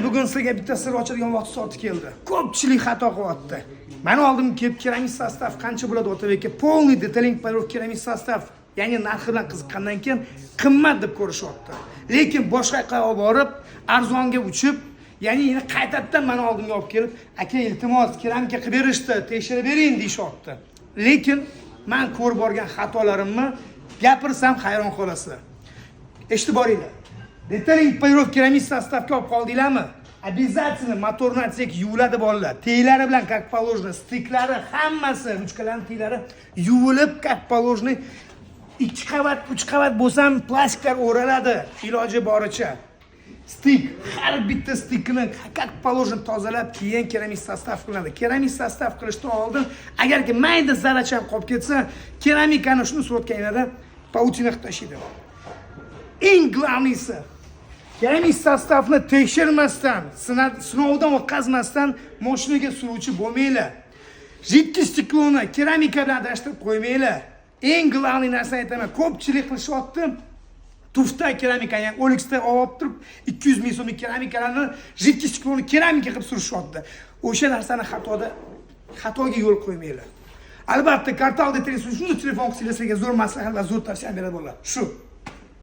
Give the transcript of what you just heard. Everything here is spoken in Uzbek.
bugun sizga bitta sir ochadigan vaqt soati keldi. Ko'pchilik xato qilyapti. Meni oldimga kelib keramik sostav qancha bo'ladi o'tabeka? Полный detailing payrov keramik sostav, ya'ni narxi bilan qiziqqandan keyin qimmat deb ko'rishyapti. Lekin boshqa yoqqa olib borib, arzonga uchib, ya'ni qaytadan meni oldimga olib kelib, aka iltimos keramika qilib berishdi, tekshirib bering deyishyapti. Lekin men ko'rib borgan xatolarimni gapirsam hayron qolasizlar. Eshitib boringlar. Detailing payrov keramik sostavga olib qoldinglarmi? Обязательно motorni atsek yuviladi bolalar. Teylari bilan как положено, stiklari hammasi, ruchkalari, teylari yuvilib как положено 2 qavat, 3 qavat bo'lsa ham plastiklar o'raladi iloji boricha. Stik, har bitta stikni как положено tozalab, keyin keramik sostav qilinadi. Keramik sostav qilishdan oldin agarki mayda zarracha qolib ketsa, keramikani shuni surotganida pautina qilib tashlaydi. Eng glavniysi keramik sostavni tekshirmasdan, sinovdan o'tkazmasdan mashinaga suruvchi bo'lmanglar. Jiddiy stikloni keramika bilan adashtirib qo'ymanglar. Eng glavniy narsani aytaman, ko'pchilik qilishyapti. Tufta keramika, ya'ni Olixda olib turib 200 ming so'mlik keramikalarni jiddiy stikloni keramika qilib surishyapti. O'sha narsani xatoga yo'l qo'ymanglar. Albatta, Kartal detailing shunday telefon qilsangiz sizga zo'r maslahat va zo'r tavsiya beradi bo'lar. Shu